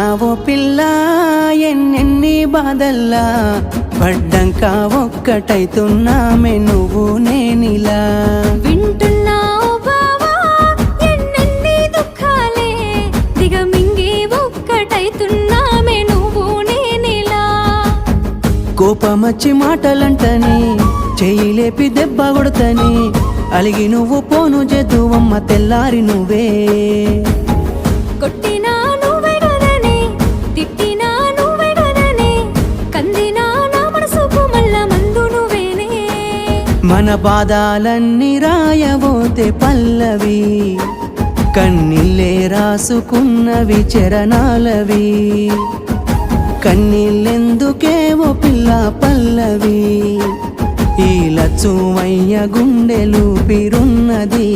ఓ పిల్ల ఎన్నెన్ని బాధల్లా పడ్డంక ఒక్కటైతున్నామే నువ్వు నేనిలా వింటున్నావు బావా ఎన్నెన్ని దుఃఖాలే దిగమింగి ఒక్కటైతున్నామే నువ్వు నేనిలా కోపమచ్చి మాటలంటని చెయ్యి లేపి దెబ్బ కొడతని అలిగి నువ్వు పోను జద్దువమ్మ తెల్లారి నువ్వే కొట్టినా నువ్వే గదనే తిట్టినా నువ్వే గదనే కందినా నా మనసుకు మల్ల మందు నువ్వేనే మన బాధాలన్నీ రాయబోతే పల్లవి కన్నీళ్ళే రాసుకున్నవి చరణాలవి కన్నీళ్ళెందుకే ఓ పిల్ల పల్లవి ఈ లచ్చువయ్య గుండెలు పిరున్నది